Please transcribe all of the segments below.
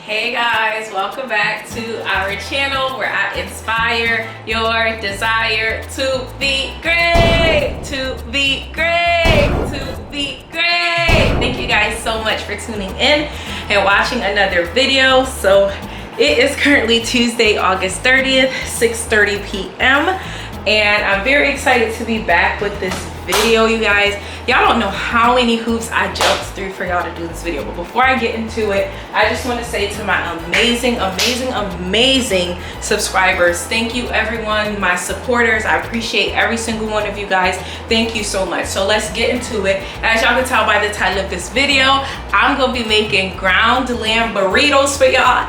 Hey guys, welcome back to our channel where I inspire your desire to be great, to be great, to be great. Thank you guys so much for tuning in and watching another video. So it is currently Tuesday, August 30th, 6:30 p.m. and I'm very excited to be back with this video, you guys. Y'all don't know how many hoops I jumped through for y'all to do this video, but before I get into it, I just want to say to my amazing subscribers, thank you everyone, my supporters. I appreciate every single one of you guys. Thank you so much. So let's get into it. As y'all can tell by the title of this video, I'm gonna be making ground lamb burritos for y'all.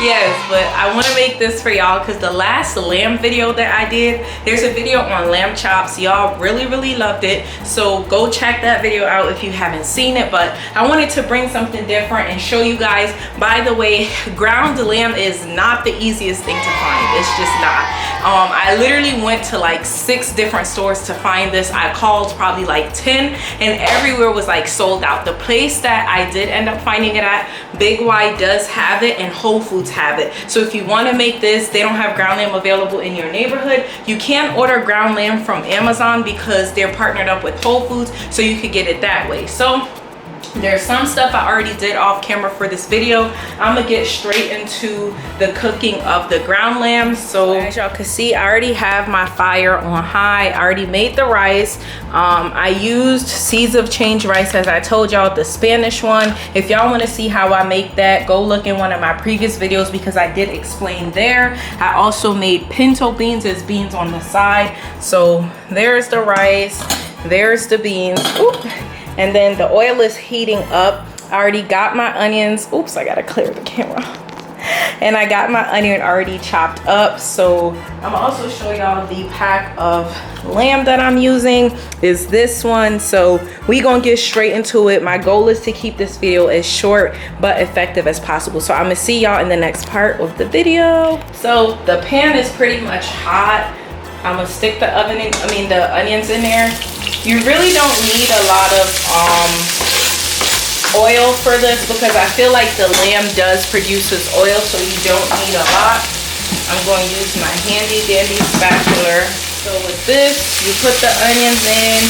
Yes, but I want to make this for y'all because the last lamb video that I did, there's a video on lamb chops. Y'all really loved it, so go check that video out if you haven't seen it. But I wanted to bring something different and show you guys. By the way, ground lamb is not the easiest thing to find. It's just not. I literally went to like 6 different stores to find this. I called probably like 10 and everywhere was like sold out. The place that I did end up finding it at, Big Y, does have it, and Whole Foods have it. So if you want to make this, they don't have ground lamb available in your neighborhood, you can order ground lamb from Amazon because they're partnered up with Whole Foods, so you could get it that way. So there's some stuff I already did off camera for this video. I'm gonna get straight into the cooking of the ground lamb. So as y'all can see, I already have my fire on high. I already made the rice. I used Seeds of Change rice, as I told y'all, the Spanish one. If y'all want to see how I make that, go look in one of my previous videos because I did explain there. I also made pinto beans as beans on the side. So there's the rice, there's the beans. Ooh. And then the oil is heating up. I already got my onions. Oops, I gotta clear the camera. And I got my onion already chopped up. So I'm also show y'all the pack of lamb that I'm using is this one. So we gonna get straight into it. My goal is to keep this video as short but effective as possible. So I'm gonna see y'all in the next part of the video. So the pan is pretty much hot. I'm gonna stick the onions in there. You really don't need a lot of oil for this because I feel like the lamb does produce this oil, so you don't need a lot. I'm going to use my handy dandy spatula. So with this, you put the onions in,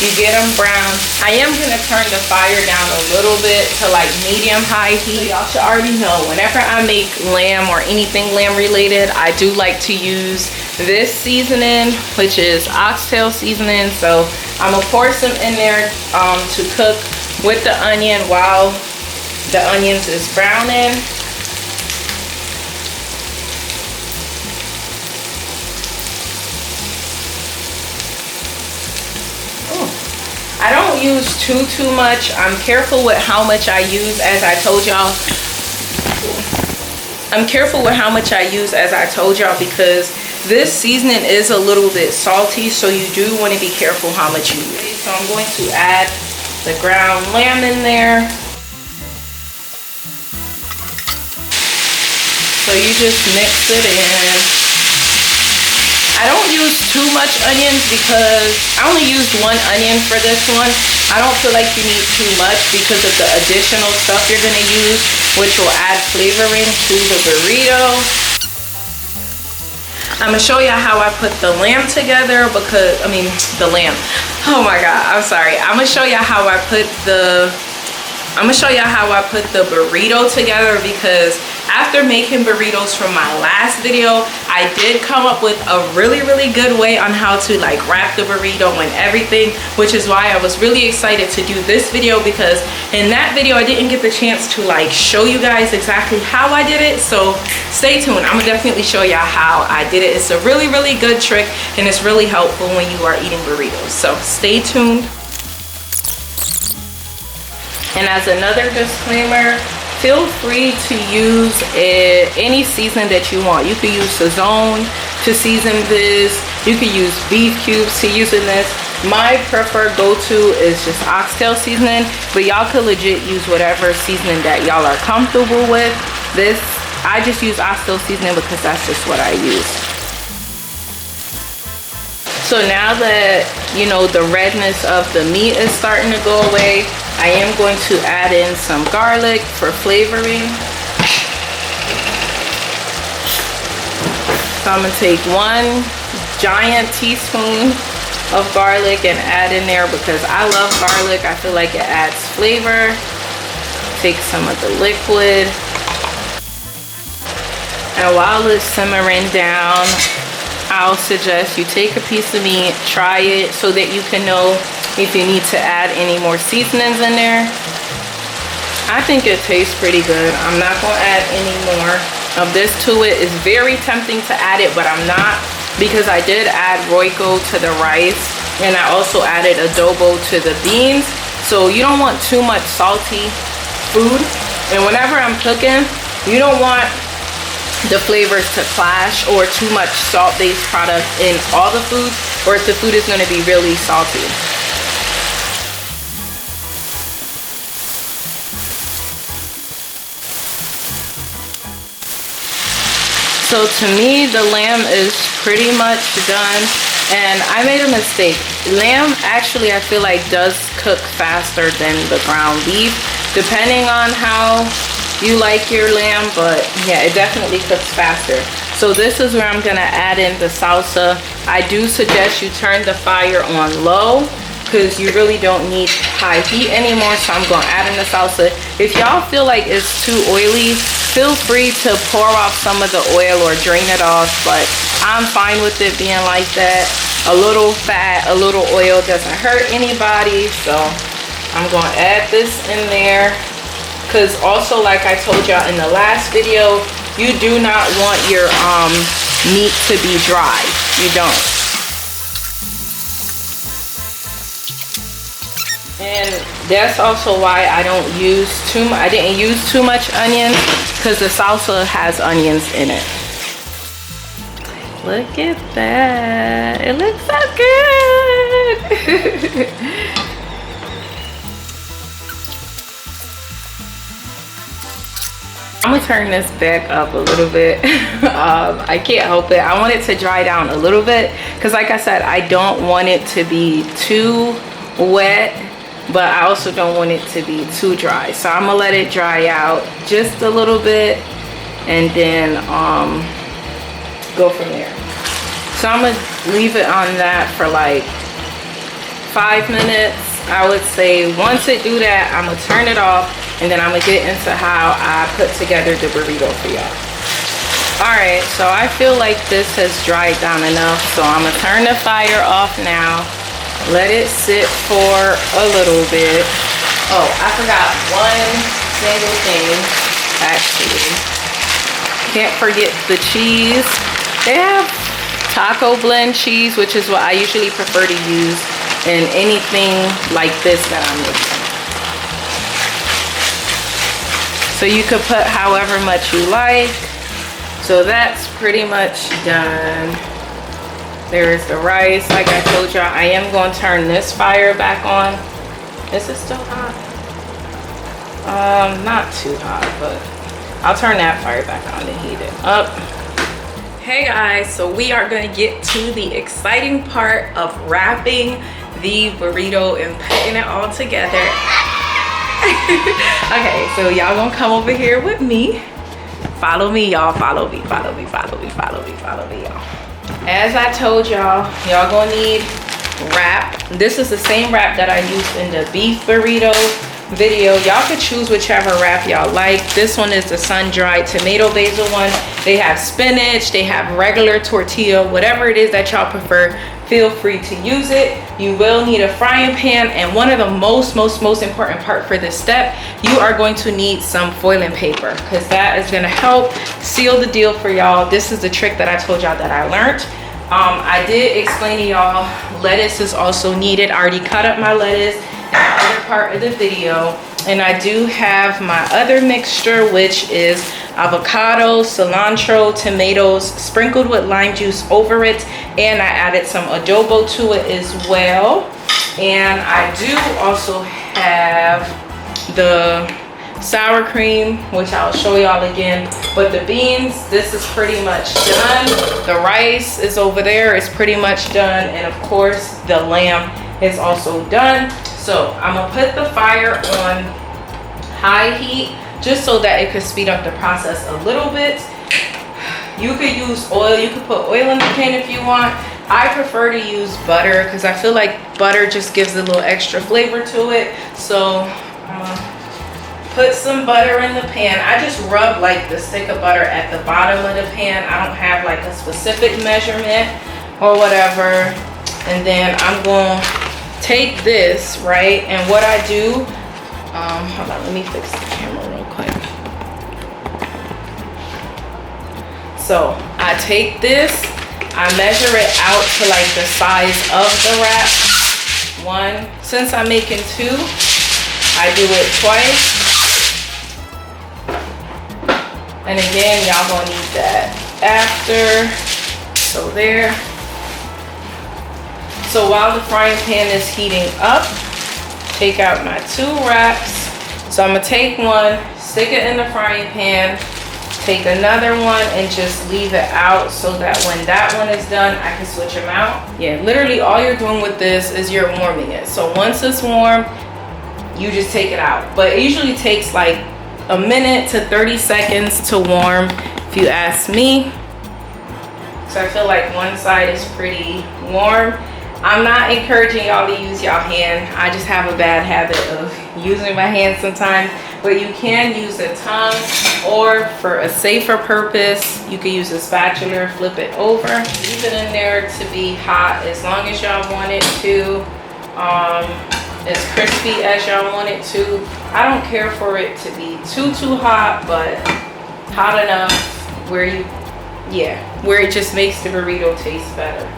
you get them brown. I am going to turn the fire down a little bit to like medium-high heat. Y'all should already know, whenever I make lamb or anything lamb related, I do like to use this seasoning, which is oxtail seasoning. So I'm gonna pour some in there to cook with the onion while the onions is browning. I don't use too much. I'm careful with how much I use, as I told y'all. Because this seasoning is a little bit salty, so you do want to be careful how much you use. So I'm going to add the ground lamb in there. So you just mix it in. I don't use too much onions because I only used 1 onion for this one. I don't feel like you need too much because of the additional stuff you're going to use, which will add flavoring to the burrito. I'm gonna show y'all how I put the lamb together because, oh my God, I'm sorry. I'm gonna show y'all how I put the burrito together because after making burritos from my last video, I did come up with a really good way on how to like wrap the burrito and everything, which is why I was really excited to do this video, because in that video I didn't get the chance to like show you guys exactly how I did it. So stay tuned. I'm gonna definitely show y'all how I did it. It's a really good trick and it's really helpful when you are eating burritos. So stay tuned. And as another disclaimer, feel free to use any seasoning that you want. You could use Sazone to season this. You could use beef cubes to using this. My preferred go-to is just oxtail seasoning, but y'all could legit use whatever seasoning that y'all are comfortable with. This, I just use oxtail seasoning because that's just what I use. So now that, you know, the redness of the meat is starting to go away, I am going to add in some garlic for flavoring. So I'm gonna take 1 giant teaspoon of garlic and add in there because I love garlic. I feel like it adds flavor. Take some of the liquid. And while it's simmering down, I'll suggest you take a piece of meat, try it so that you can know if you need to add any more seasonings in there. I think it tastes pretty good. I'm not gonna add any more of this to it. It's very tempting to add it, but I'm not, because I did add Royco to the rice and I also added adobo to the beans. So you don't want too much salty food. And whenever I'm cooking, you don't want the flavors to clash or too much salt-based product in all the foods, or if the food is going to be really salty. So to me, the lamb is pretty much done, and I made a mistake. Lamb actually, I feel like, does cook faster than the ground beef, depending on how you like your lamb, but yeah, it definitely cooks faster. So this is where I'm gonna add in the salsa. I do suggest you turn the fire on low because you really don't need high heat anymore. So I'm gonna add in the salsa. If y'all feel like it's too oily, feel free to pour off some of the oil or drain it off, but I'm fine with it being like that. A little fat, a little oil doesn't hurt anybody. So I'm gonna add this in there. Because also, like I told y'all in the last video, you do not want your meat to be dry. You don't. And that's also why I don't use I didn't use too much onion, because the salsa has onions in it. Look at that. It looks so good. I'm gonna turn this back up a little bit. I can't help it. I want it to dry down a little bit because, like I said, I don't want it to be too wet, but I also don't want it to be too dry. So I'm gonna let it dry out just a little bit and then go from there. So I'm gonna leave it on that for like 5 minutes. I would say once it do that, I'm gonna turn it off, and then I'm gonna get into how I put together the burrito for y'all. All right, so I feel like this has dried down enough, so I'm gonna turn the fire off now. Let it sit for a little bit. Oh, I forgot one single thing, actually. Can't forget the cheese. They have taco blend cheese, which is what I usually prefer to use in anything like this that I'm making. So you could put however much you like. So that's pretty much done. There's the rice. Like I told y'all, I am going to turn this fire back on. Is it still hot? Not too hot, but I'll turn that fire back on and heat it up. Hey guys, so we are going to get to the exciting part of wrapping the burrito and putting it all together. Okay, so y'all gonna come over here with me. Follow me, y'all. Follow me, follow me, follow me, follow me, follow me, y'all. As I told y'all, y'all gonna need wrap. This is the same wrap that I used in the beef burrito video. Y'all could choose whichever wrap y'all like. This one is the sun-dried tomato basil one. They have spinach, they have regular tortilla, whatever it is that y'all prefer, feel free to use it. You will need a frying pan, and one of the most important part for this step, you are going to need some foiling paper, because that is going to help seal the deal for y'all. This is the trick that I told y'all that I learned. I did explain to y'all lettuce is also needed. I already cut up my lettuce in the other part of the video, and I do have my other mixture, which is avocado, cilantro, tomatoes sprinkled with lime juice over it, and I added some adobo to it as well. And I do also have the sour cream, which I'll show y'all again. But the beans, this is pretty much done. The rice is over there, it's pretty much done, and of course the lamb is also done. So I'm gonna put the fire on high heat just so that it could speed up the process a little bit. You could use oil, you could put oil in the pan if you want. I prefer to use butter because I feel like butter just gives a little extra flavor to it. So put some butter in the pan. I just rub like the stick of butter at the bottom of the pan. I don't have like a specific measurement or whatever. And then I'm going to take this, right? And what I do, hold on, let me fix the camera real quick. So I take this, I measure it out to like the size of the wrap. One, since I'm making two, I do it twice. And again, y'all gonna need that after. So there. So while the frying pan is heating up, take out my two wraps. So I'm gonna take one, stick it in the frying pan, take another one and just leave it out so that when that one is done, I can switch them out. Yeah, literally all you're doing with this is you're warming it. So once it's warm, you just take it out. But it usually takes like a minute to 30 seconds to warm, if you ask me. So I feel like one side is pretty warm. I'm not encouraging y'all to use y'all hand. I just have a bad habit of using my hand sometimes. But you can use a tongue, or for a safer purpose, you can use a spatula, flip it over. Leave it in there to be hot as long as y'all want it to. As crispy as y'all want it to. I don't care for it to be too hot, but hot enough where you, yeah, where it just makes the burrito taste better.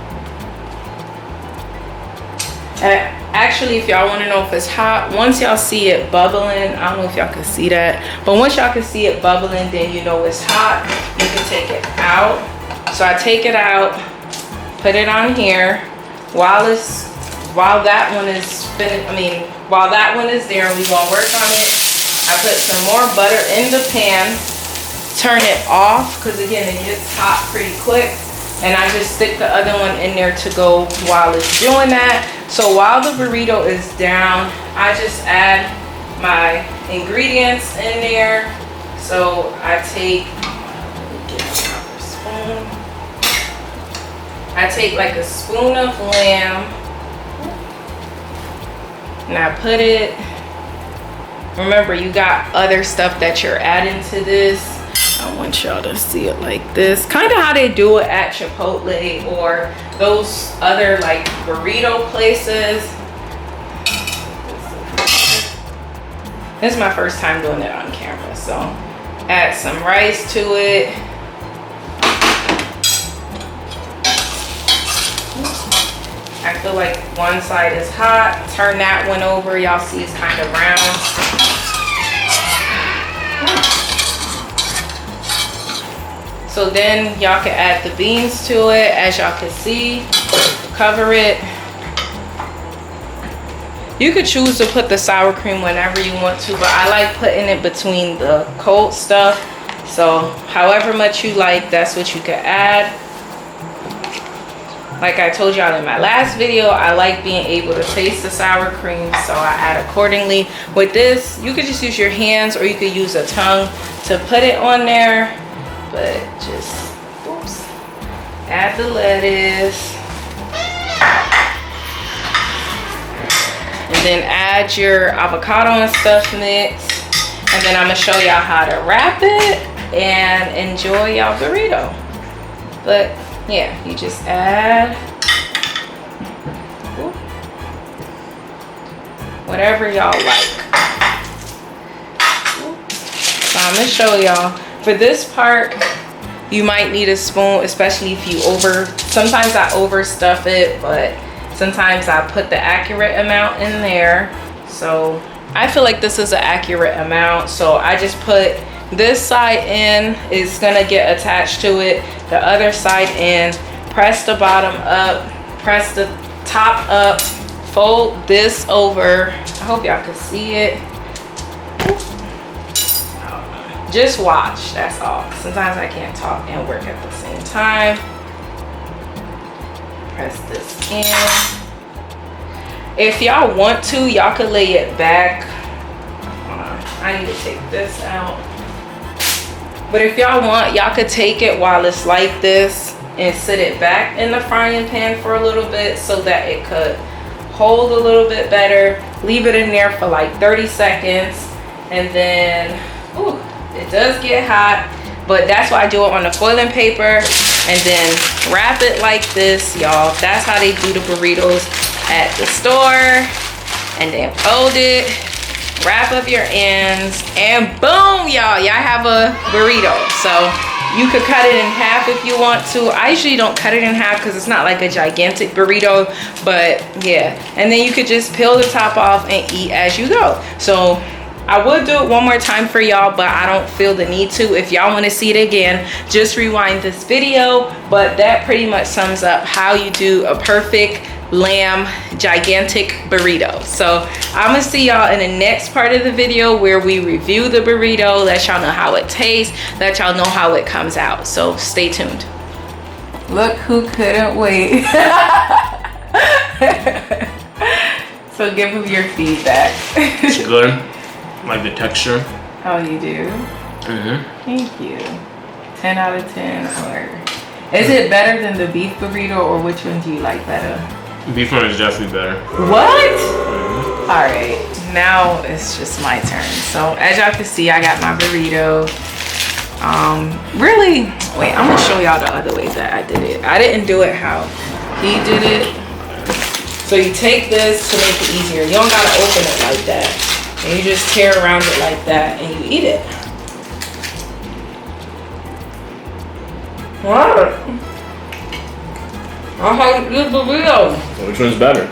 Actually, if y'all want to know if it's hot, once y'all see it bubbling, I don't know if y'all can see that, but once y'all can see it bubbling, then you know it's hot. You can take it out. So I take it out, put it on here. While that one is while that one is there, we gonna work on it. I put some more butter in the pan, turn it off because again it gets hot pretty quick. And I just stick the other one in there to go while it's doing that. So while the burrito is down, I just add my ingredients in there. So I take, let me get another spoon. I take like a spoon of lamb and I put it, remember you got other stuff that you're adding to this. I want y'all to see it like this. Kind of how they do it at Chipotle or those other like burrito places. This is my first time doing it on camera. So add some rice to it. I feel like one side is hot. Turn that one over. Y'all see it's kind of brown. So then y'all can add the beans to it, as y'all can see. Cover it. You could choose to put the sour cream whenever you want to, but I like putting it between the cold stuff. So however much you like, that's what you could add. Like I told y'all in my last video, I like being able to taste the sour cream, so I add accordingly. With this, you could just use your hands or you could use a tongue to put it on there. But just, oops, add the lettuce. And then add your avocado and stuff mix. And then I'm gonna show y'all how to wrap it and enjoy y'all burrito. But yeah, you just add whatever y'all like. So I'm gonna show y'all. For this part, you might need a spoon, especially if you sometimes I overstuff it, but sometimes I put the accurate amount in there. So I feel like this is an accurate amount. So I just put this side in, it's gonna get attached to it. The other side in, press the bottom up, press the top up, fold this over. I hope y'all can see it. Just watch, that's all. Sometimes I can't talk and work at the same time. Press this in. If y'all want to, y'all could lay it back. I need to take this out. But if y'all want, y'all could take it while it's like this and sit it back in the frying pan for a little bit so that it could hold a little bit better. Leave it in there for like 30 seconds. And then, ooh, it does get hot. But that's why I do it on the foiling paper. And then wrap it like this, y'all. That's how they do the burritos at the store. And then fold it, wrap up your ends, and boom, y'all have a burrito. So you could cut it in half if you want to. I usually don't cut it in half because it's not like a gigantic burrito, but yeah. And then you could just peel the top off and eat as you go. So I would do it one more time for y'all, but I don't feel the need to. If y'all want to see it again, just rewind this video. But that pretty much sums up how you do a perfect lamb gigantic burrito. So I'm gonna see y'all in the next part of the video where we review the burrito, let y'all know how it tastes, let y'all know how it comes out. So stay tuned. Look who couldn't wait. So give them your feedback. It's good. Like the texture. Oh, you do? Mm-hmm. Thank you. 10 out of 10. Or is it better than the beef burrito, or which one do you like better? Beef one is definitely better. What? Mm-hmm. All right, now it's just my turn. So as y'all can see, I got my burrito. Really, wait, I'm gonna show y'all the other ways that I did it. I didn't do it how he did it. So you take this to make it easier. You don't gotta open it like that. And you just tear around it like that and you eat it. What? I like this burrito. Which one's better?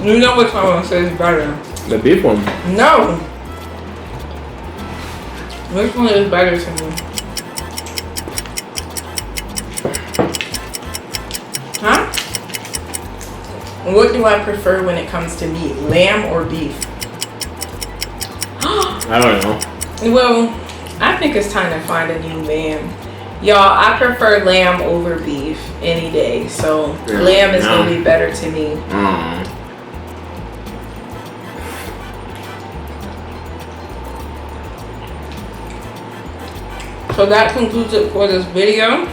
You know which one says better. The beef one. No. Which one is better to me? Huh? What do I prefer when it comes to meat? Lamb or beef? I don't know. Well, I think it's time to find a new man. Y'all, I prefer lamb over beef any day. So lamb is going to be better to me. So that concludes it for this video.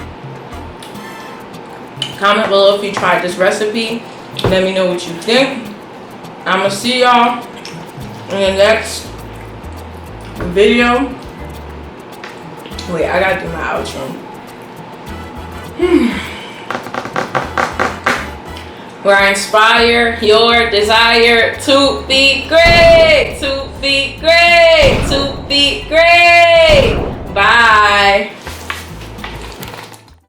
Comment below if you tried this recipe. Let me know what you think. I'm going to see y'all in the next video. Wait, I got to do my outro. Where I inspire your desire to be great. To be great. To be great.